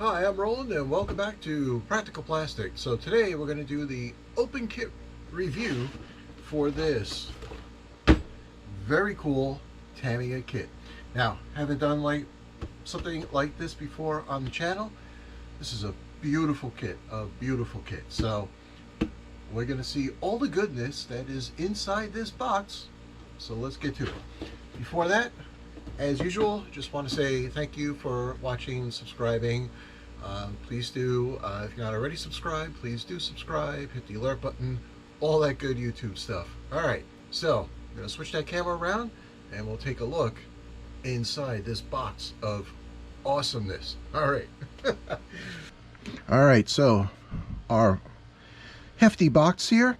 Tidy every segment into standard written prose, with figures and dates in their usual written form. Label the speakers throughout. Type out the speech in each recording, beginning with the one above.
Speaker 1: Hi, I'm Roland and welcome back to Practical Plastic. So today we're going to do the open kit review for this very cool Tamiya kit. Now, haven't done something like this before on the channel. This is a beautiful kit, So we're going to see all the goodness that is inside this box. So let's get to it. Before that, as usual, just want to say thank you for watching, subscribing. Please do, if you're not already subscribed, please do subscribe, hit the alert button, all that good YouTube stuff. Alright, so I'm going to switch that camera around and we'll take a look inside this box of awesomeness. Alright. Alright, so our hefty box here,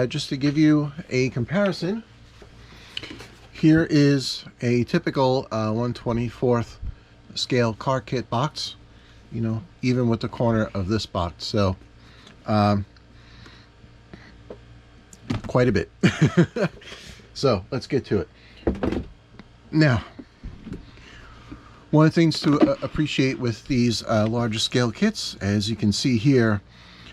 Speaker 1: just to give you a comparison. Here is a typical 1/24 scale car kit box, you know, even with the corner of this box. So quite a bit. So let's get to it. Now, one of the things to appreciate with these larger scale kits, as you can see here,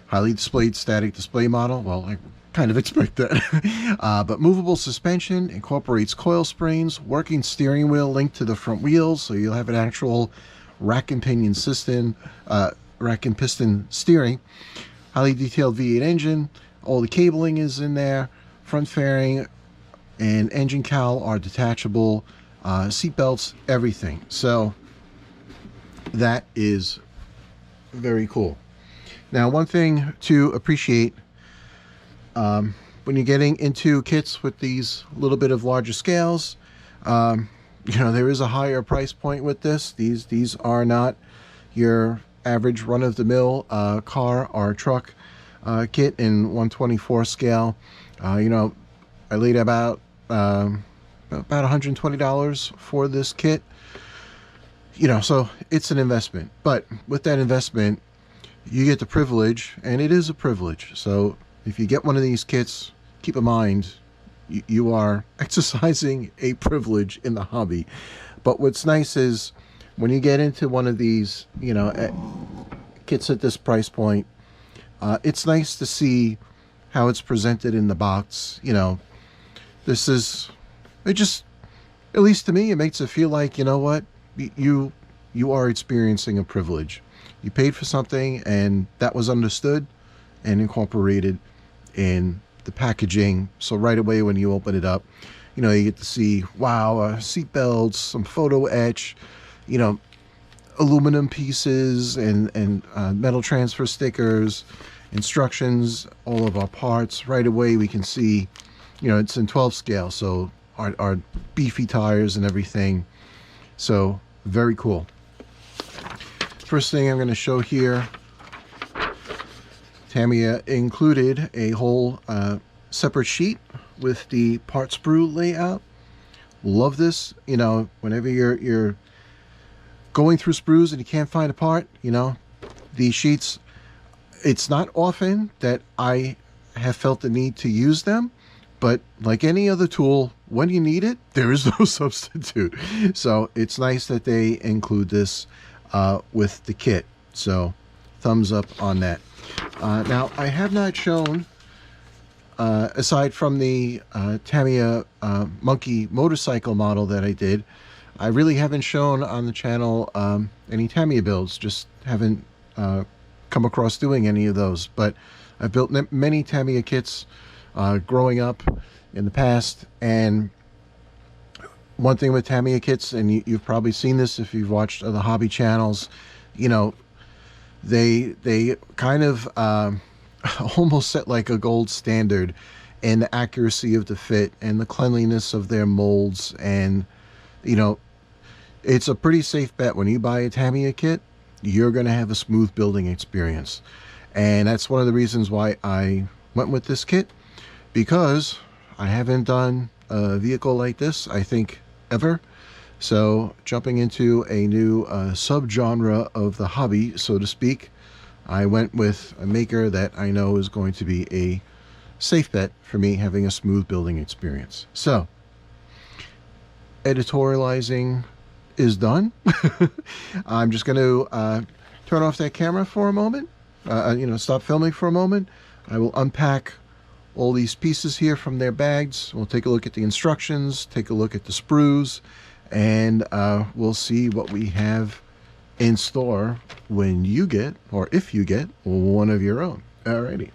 Speaker 1: highly displayed static display model. Well, I kind of expect that. But movable suspension, incorporates coil springs, working steering wheel linked to the front wheels, so you'll have an actual rack and pinion system, rack and piston steering. Highly detailed V8 engine. All the cabling is in there. Front fairing and engine cowl are detachable. Seat belts, everything. So that is very cool. Now, one thing to appreciate when you're getting into kits with these little bit of larger scales, you know, there is a higher price point with this. These are not your average run-of-the-mill car or truck kit in 1/24 scale. You know, I laid about $120 for this kit. You know, so it's an investment. But with that investment, you get the privilege, and it is a privilege. So if you get one of these kits, keep in mind you are exercising a privilege in the hobby. But what's nice is when you get into one of these, you know, kits at this price point, it's nice to see how it's presented in the box. You know, this is, it just, at least to me, it makes it feel like, you know what, you are experiencing a privilege. You paid for something, and that was understood and incorporated in the packaging. So right away when you open it up, you know, you get to see, wow, seat belts, some photo etch, you know, aluminum pieces and metal transfer stickers, instructions, all of our parts. Right away we can see, you know, it's in 12 scale, so our beefy tires and everything. So very cool. First thing I'm going to show here, Tamiya included a whole separate sheet with the part sprue layout. Love this. You know, whenever you're going through sprues and you can't find a part, you know, these sheets, it's not often that I have felt the need to use them, but like any other tool, when you need it, there is no substitute. So it's nice that they include this with the kit. So thumbs up on that. Now, I have not shown, aside from the Tamiya Monkey motorcycle model that I did, I really haven't shown on the channel any Tamiya builds. Just haven't come across doing any of those. But I've built many Tamiya kits growing up in the past. And one thing with Tamiya kits, and you've probably seen this if you've watched other hobby channels, you know, they kind of almost set like a gold standard in the accuracy of the fit and the cleanliness of their molds. And, you know, it's a pretty safe bet when you buy a Tamiya kit, you're going to have a smooth building experience. And that's one of the reasons why I went with this kit, because I haven't done a vehicle like this, I think, ever. So jumping into a new subgenre of the hobby, so to speak, I went with a maker that I know is going to be a safe bet for me having a smooth building experience. So editorializing is done. I'm just going to turn off that camera for a moment, stop filming for a moment. I will unpack all these pieces here from their bags. We'll take a look at the instructions, take a look at the sprues, and we'll see what we have in store when you get, or if you get, one of your own. Alrighty.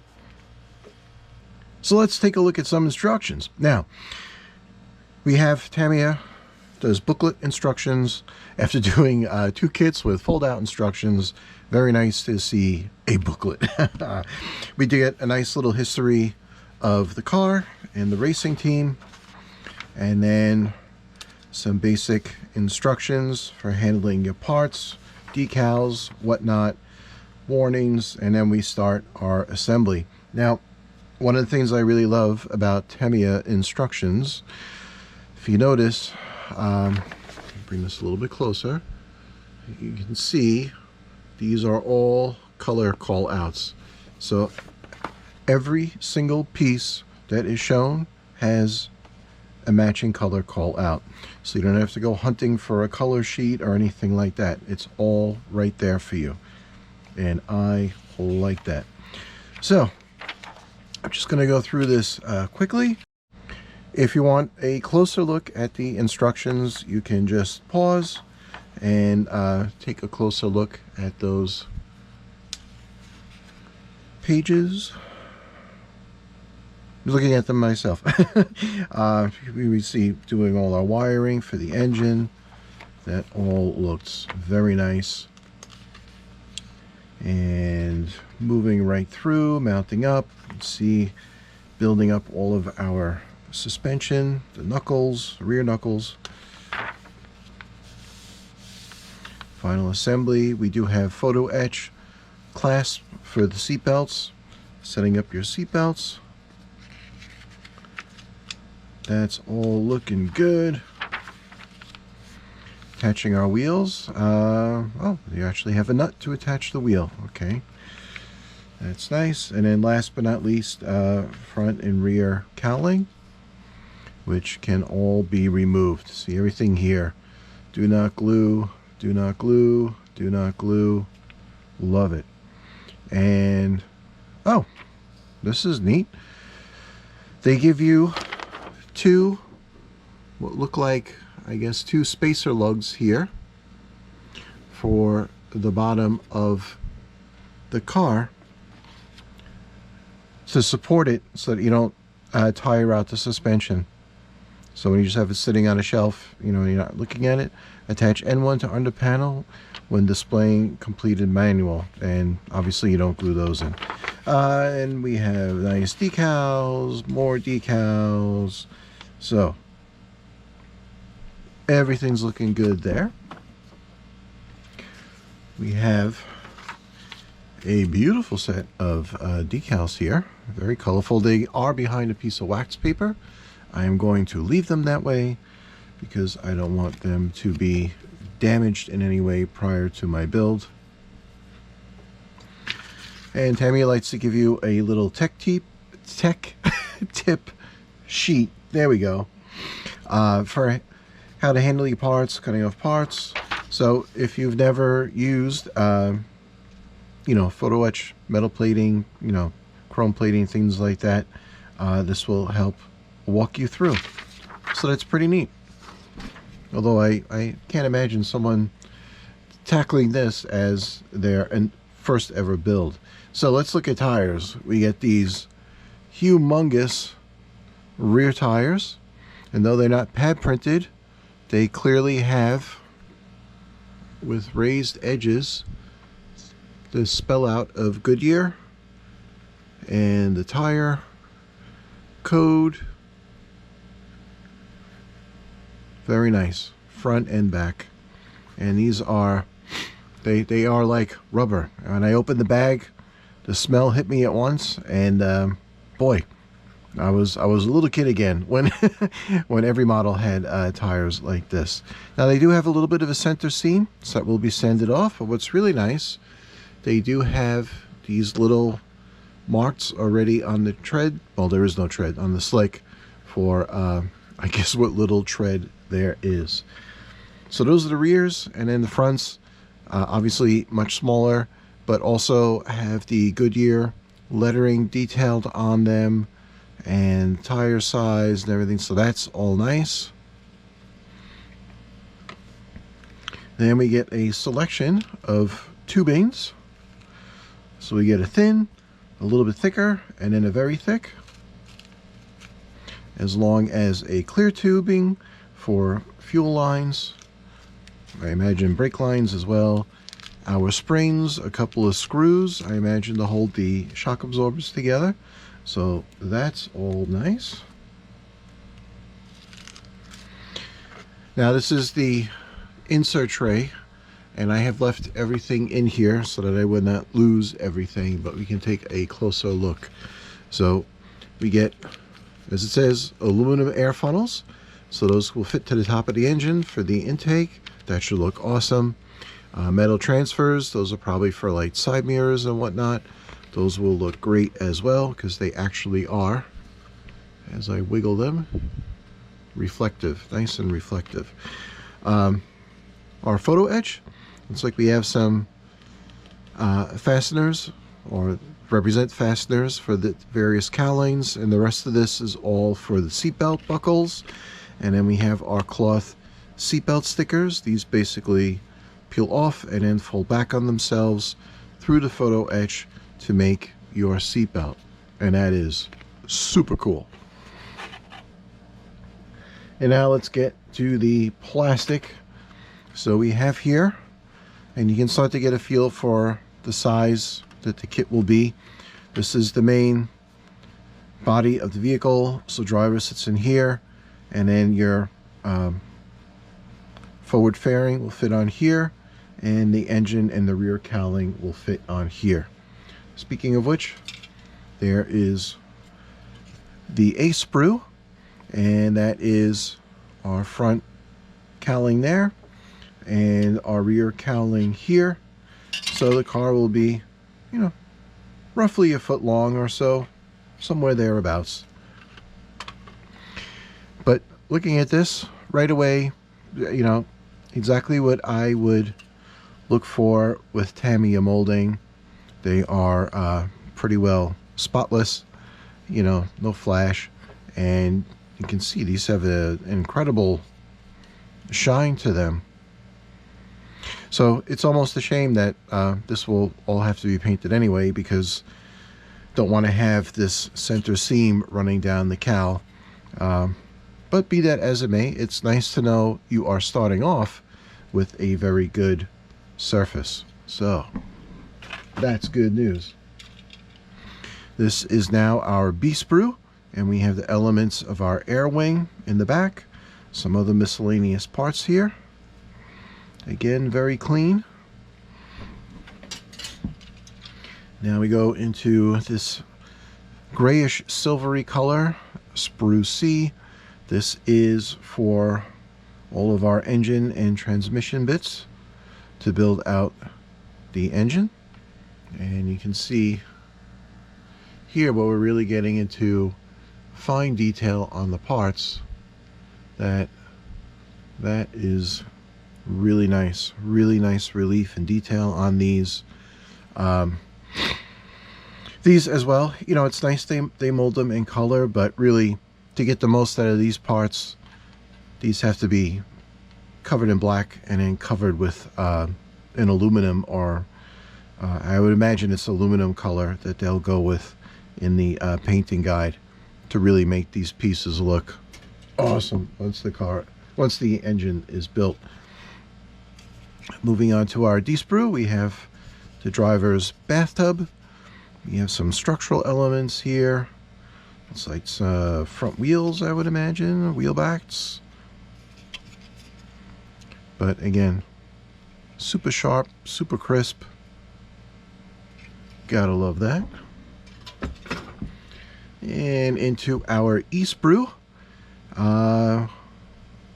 Speaker 1: So let's take a look at some instructions. Now, we have Tamiya does booklet instructions after doing 2 kits with fold-out instructions. Very nice to see a booklet. We do get a nice little history of the car and the racing team, and then some basic instructions for handling your parts, decals, whatnot, warnings, and then we start our assembly. Now, one of the things I really love about Tamiya instructions, if you notice, bring this a little bit closer, you can see these are all color call outs. So every single piece that is shown has a matching color call out. So you don't have to go hunting for a color sheet or anything like that. It's all right there for you. And I like that. So I'm just going to go through this quickly. If you want a closer look at the instructions, you can just pause and take a closer look at those pages. I'm looking at them myself. We see doing all our wiring for the engine. That all looks very nice. And moving right through, mounting up, see building up all of our suspension, the knuckles, rear knuckles. Final assembly, we do have photo etch clasp for the seat belts, setting up your seat belts. That's all looking good. Attaching our wheels. Oh, you actually have a nut to attach the wheel. Okay, that's nice. And then last but not least, front and rear cowling, which can all be removed. See everything here. Do not glue, do not glue, do not glue. Love it. And oh, this is neat. They give you 2 what look like, I guess, 2 spacer lugs here for the bottom of the car to support it so that you don't tire out the suspension. So when you just have it sitting on a shelf, you know, you're not looking at it, attach N1 to under panel when displaying completed manual, and obviously you don't glue those in. And we have nice decals, more decals. So everything's looking good there. We have a beautiful set of decals here, very colorful. They are behind a piece of wax paper. I am going to leave them that way because I don't want them to be damaged in any way prior to my build. And Tamiya likes to give you a little tech tip sheet. There we go. For how to handle your parts, cutting off parts. So if you've never used, photo etch, metal plating, chrome plating, things like that, this will help walk you through. So that's pretty neat. Although I can't imagine someone tackling this as their first ever build. So let's look at tires. We get these humongous rear tires, and though they're not pad printed, they clearly have, with raised edges, the spell out of Goodyear and the tire code. Very nice, front and back. And these are, they are like rubber. When I opened the bag, the smell hit me at once, and boy, I was a little kid again when when every model had tires like this. Now they do have a little bit of a center seam, so that will be sanded off. But what's really nice, they do have these little marks already on the tread. Well, there is no tread on the slick for I guess what little tread there is. So those are the rears, and then the fronts Obviously much smaller, but also have the Goodyear lettering detailed on them and tire size and everything, so that's all nice. Then we get a selection of tubings. So we get a thin, a little bit thicker, and then a very thick, as long as a clear tubing for fuel lines, I imagine brake lines as well. Our springs, a couple of screws, I imagine, to hold the shock absorbers together. So that's all nice. Now this is the insert tray, and I have left everything in here so that I would not lose everything, but we can take a closer look. So we get, as it says, aluminum air funnels. So those will fit to the top of the engine for the intake. That should look awesome. Metal transfers, those are probably for like side mirrors and whatnot. Those will look great as well because they actually are, as I wiggle them, reflective, nice and reflective. Our photo etch, looks like we have some fasteners, or represent fasteners for the various cowlings, and the rest of this is all for the seatbelt buckles. And then we have our cloth seatbelt stickers. These basically peel off and then fold back on themselves through the photo etch to make your seatbelt, and that is super cool. And now let's get to the plastic. So we have here, and you can start to get a feel for the size that the kit will be. This is the main body of the vehicle, so driver sits in here, and then your forward fairing will fit on here, and the engine and the rear cowling will fit on here. Speaking of which, there is the A sprue, and that is our front cowling there, and our rear cowling here. So the car will be, you know, roughly a foot long or so, somewhere thereabouts. But looking at this right away, you know, exactly what I would look for with Tamiya molding. They are pretty well spotless, you know, no flash, and you can see these have an incredible shine to them. So it's almost a shame that this will all have to be painted anyway, because don't want to have this center seam running down the cowl. But be that as it may, it's nice to know you are starting off with a very good surface. So that's good news. This is now our B sprue, and we have the elements of our air wing in the back, some other miscellaneous parts here. Again, very clean. Now we go into this grayish silvery color, sprue C. This is for all of our engine and transmission bits to build out the engine. And you can see here where we're really getting into fine detail on the parts. That is really nice relief and detail on these. These as well, you know, it's nice they mold them in color, but really to get the most out of these parts, these have to be covered in black and then covered with an aluminum, or I would imagine it's aluminum color that they'll go with in the painting guide to really make these pieces look awesome once the engine is built. Moving on to our D sprue, we have the driver's bathtub. We have some structural elements here. It's like front wheels, I would imagine, wheel backs. But again, super sharp, super crisp. Gotta love that. And into our E sprue.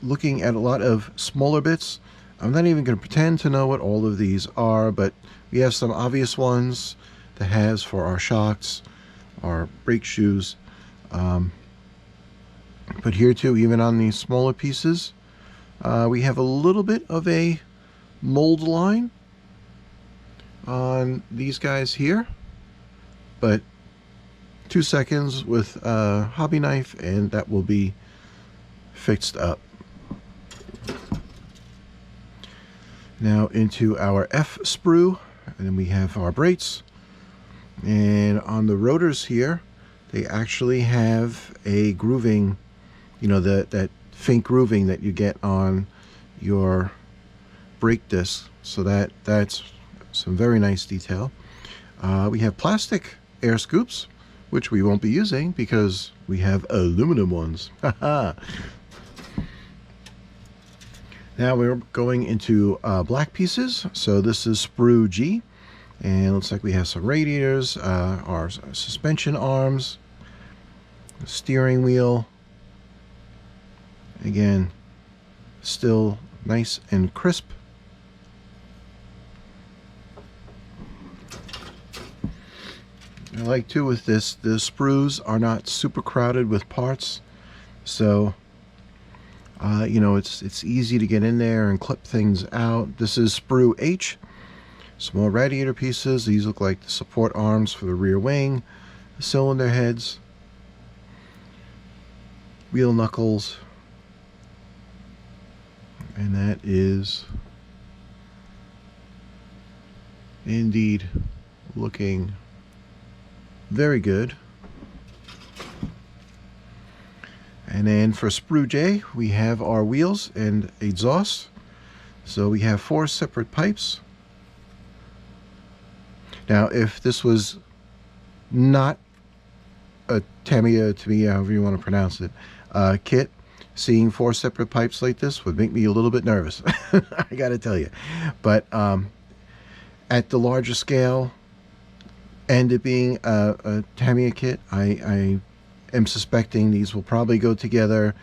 Speaker 1: Looking at a lot of smaller bits. I'm not even going to pretend to know what all of these are, but we have some obvious ones. The halves for our shocks, our brake shoes. But here too, even on these smaller pieces, we have a little bit of a mold line. on these guys here, but 2 seconds with a hobby knife and that will be fixed up. Now into our F sprue, and then we have our brates. And on the rotors here, they actually have a grooving, you know, that faint grooving that you get on your brake disc. So that's some very nice detail. We have plastic air scoops, which we won't be using because we have aluminum ones. Now we're going into black pieces. So this is sprue G, and it looks like we have some radiators, our suspension arms, steering wheel. Again, still nice and crisp. I like too with this, the sprues are not super crowded with parts, so you know, it's easy to get in there and clip things out. This is sprue H. Small radiator pieces. These look like the support arms for the rear wing, the cylinder heads, wheel knuckles, and that is indeed looking very good. And then for sprue J, we have our wheels and exhaust. So we have 4 separate pipes. Now, if this was not a Tamiya, however you want to pronounce it, kit, seeing 4 separate pipes like this would make me a little bit nervous. I gotta tell you. But at the larger scale, and it being a Tamiya kit, I am suspecting these will probably go together.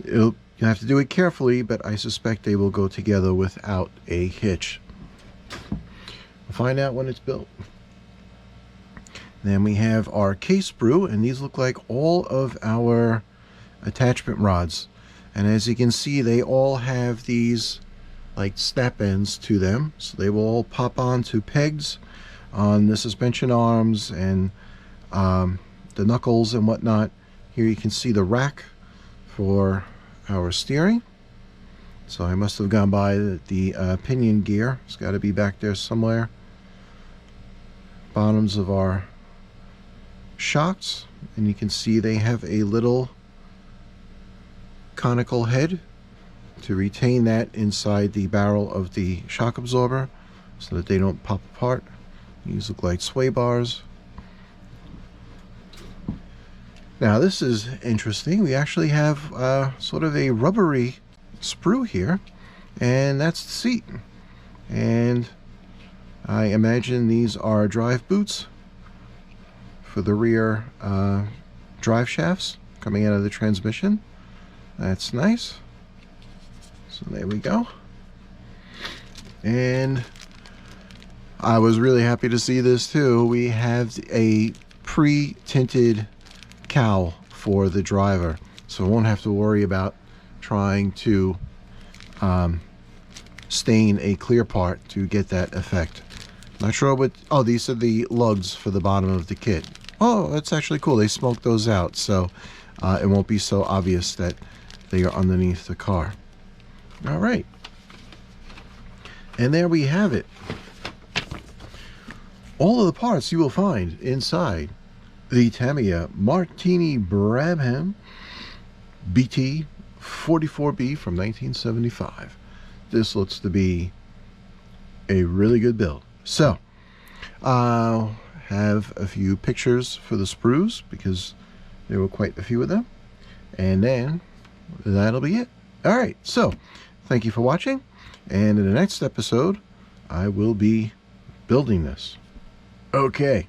Speaker 1: You have to do it carefully, but I suspect they will go together without a hitch. We'll find out when it's built. Then we have our case sprue, and these look like all of our attachment rods. And as you can see, they all have these like snap ends to them, so they will all pop onto pegs on the suspension arms and the knuckles and whatnot. Here you can see the rack for our steering. So I must have gone by the pinion gear. It's got to be back there somewhere. Bottoms of our shocks, and you can see they have a little conical head to retain that inside the barrel of the shock absorber so that they don't pop apart. These look like sway bars. Now this is interesting. We actually have sort of a rubbery sprue here, and that's the seat. And I imagine these are drive boots for the rear drive shafts coming out of the transmission. That's nice. So there we go. And I was really happy to see this too. We have a pre-tinted cowl for the driver, so I won't have to worry about trying to stain a clear part to get that effect. Not sure what... oh, these are the lugs for the bottom of the kit. Oh, that's actually cool. They smoked those out, so it won't be so obvious that they are underneath the car. All right. And there we have it. All of the parts you will find inside the Tamiya Martini Brabham BT44B from 1975. This looks to be a really good build. So, I'll have a few pictures for the sprues because there were quite a few of them. And then that'll be it. All right, so thank you for watching. And in the next episode, I will be building this. Okay.